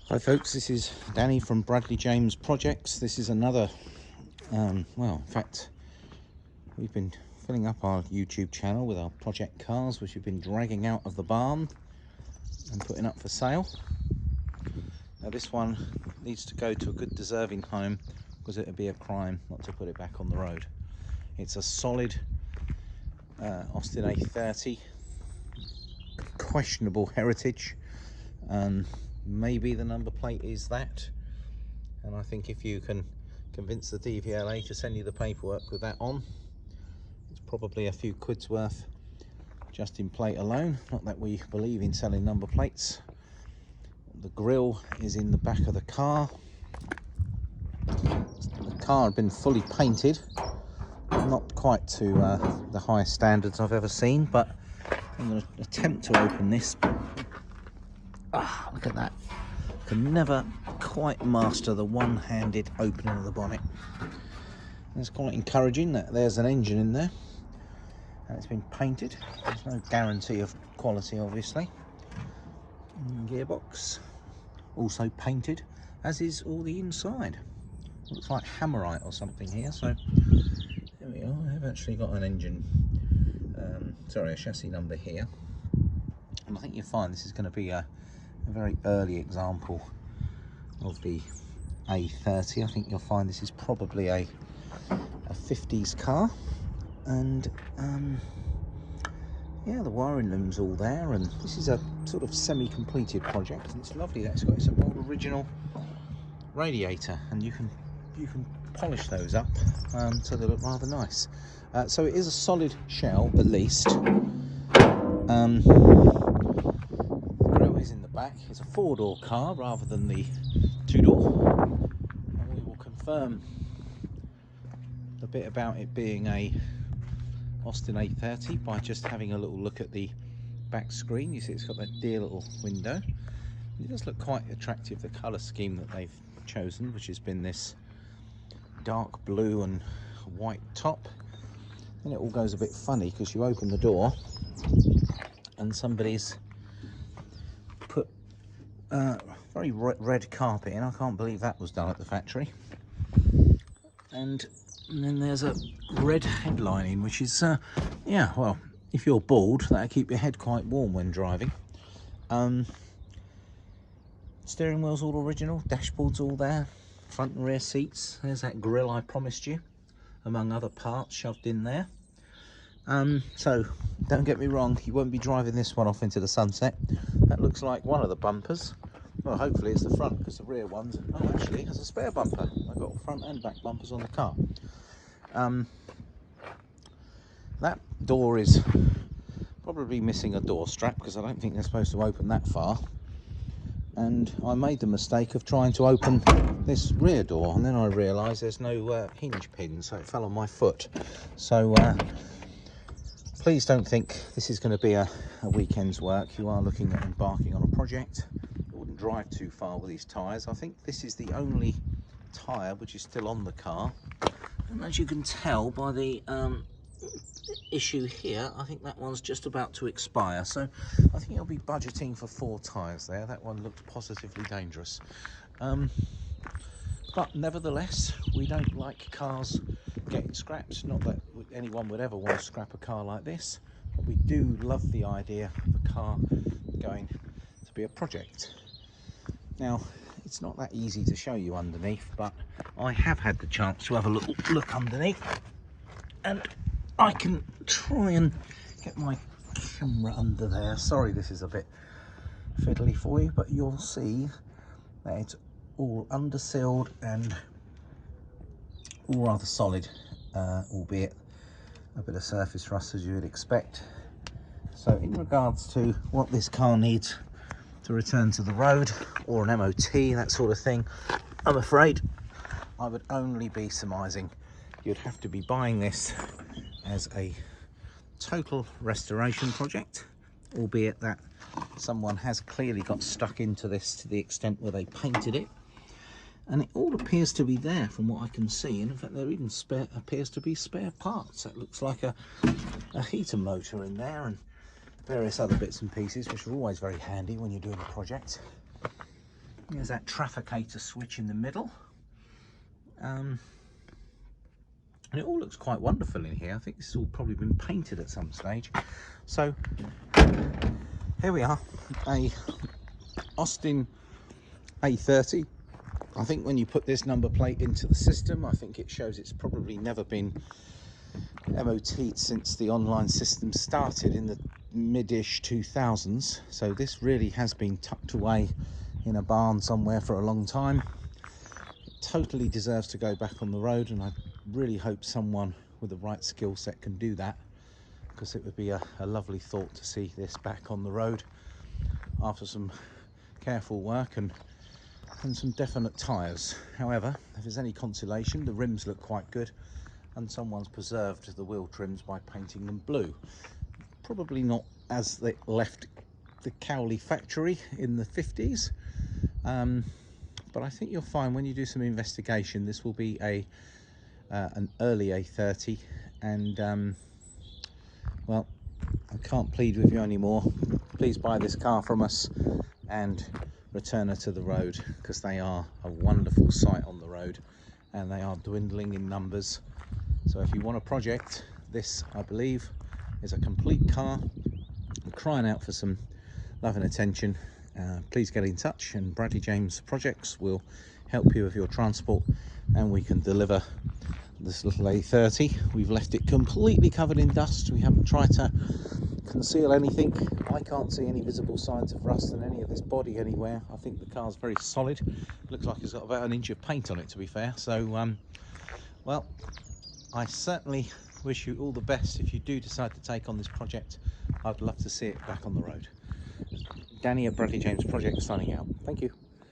Hi folks, this is Danny from Bradley James Projects. This is another, well, in fact, we've been filling up our YouTube channel with our project cars, which we've been dragging out of the barn and putting up for sale. Now this one needs to go to a good deserving home because it would be a crime not to put it back on the road. It's a solid Austin A30, questionable heritage. Maybe the number plate is that, and I think if you can convince the DVLA to send you the paperwork with that on, it's probably a few quid's worth just in plate alone. Not that we believe in selling number plates. The grille is in the back of the car. The car had been fully painted, not quite to the highest standards I've ever seen, but I'm going to attempt to open this. Look at that. Can never quite master the one-handed opening of the bonnet. It's quite encouraging that there's an engine in there and it's been painted. There's no guarantee of quality, obviously. Gearbox also painted, as is all the inside. Looks like hammerite or something here. So there we are. I've actually got an engine, a chassis number here, and I think you'll find this is going to be a very early example of the A30. I think you'll find this is probably a 50s car, and yeah, the wiring loom's all there, and this is a sort of semi-completed project, and it's lovely that it's got some old original radiator, and you can polish those up so they look rather nice. So it is a solid shell, at least. Is in the back. It's a 4-door car rather than the 2-door, and we will confirm a bit about it being a Austin A30 by just having a little look at the back screen. You see it's got that dear little window. It does look quite attractive, the colour scheme that they've chosen, which has been this dark blue and white top, and it all goes a bit funny because you open the door and somebody's put very red carpet in. I can't believe that was done at the factory. And then there's a red headlining, which is yeah, well, if you're bald, that'll keep your head quite warm when driving. Steering wheel's all original, dashboard's all there, front and rear seats. There's that grille I promised you, among other parts shoved in there. So don't get me wrong, you won't be driving this one off into the sunset. That looks like one of the bumpers. Well, hopefully it's the front, because the rear ones, oh, actually it has a spare bumper. I've got front and back bumpers on the car. That door is probably missing a door strap, because I don't think they're supposed to open that far. And I made the mistake of trying to open this rear door, and then I realised there's no hinge pin, so it fell on my foot. So please don't think this is going to be a weekend's work. You are looking at embarking on a project. I wouldn't drive too far with these tyres. I think this is the only tyre which is still on the car, and as you can tell by the issue here, I think that one's just about to expire, so I think I'll be budgeting for 4 tyres there. That one looked positively dangerous, but nevertheless, we don't like cars getting scrapped. Not that anyone would ever want to scrap a car like this, but we do love the idea of a car going to be a project. Now, it's not that easy to show you underneath, but I have had the chance to have a look underneath, and I can try and get my camera under there. Sorry, this is a bit fiddly for you, but you'll see that it's all undersealed and all rather solid, albeit a bit of surface rust as you would expect. So in regards to what this car needs to return to the road, or an MOT, that sort of thing, I'm afraid I would only be surmising. You'd have to be buying this as a total restoration project, albeit that someone has clearly got stuck into this to the extent where they painted it, and it all appears to be there from what I can see, and in fact there even appears to be spare parts. That looks like a heater motor in there and various other bits and pieces, which are always very handy when you're doing a project. There's that trafficator switch in the middle. And it all looks quite wonderful in here. I think this has all probably been painted at some stage. So here we are, a Austin A30. I think when you put this number plate into the system, I think it shows it's probably never been MOT'd since the online system started in the mid-ish 2000s. So this really has been tucked away in a barn somewhere for a long time. It totally deserves to go back on the road, and I really hope someone with the right skill set can do that, because it would be a lovely thought to see this back on the road after some careful work and some definite tyres. However, if there's any consolation, the rims look quite good, and someone's preserved the wheel trims by painting them blue. Probably not as they left the Cowley factory in the 50s, but I think you'll find when you do some investigation, this will be an early A30, and well, I can't plead with you anymore. Please buy this car from us and return her to the road, because they are a wonderful sight on the road and they are dwindling in numbers. So if you want a project, this, I believe, is a complete car. I'm crying out for some love and attention. Please get in touch, and Bradley James Projects will help you with your transport, and we can deliver this little A30. We've left it completely covered in dust. We haven't tried to conceal anything. I can't see any visible signs of rust in any of this body anywhere. I think the car's very solid. Looks like it's got about an inch of paint on it, to be fair. So well, I certainly wish you all the best if you do decide to take on this project. I'd love to see it back on the road. Danny at Bradley James Project signing out. Thank you.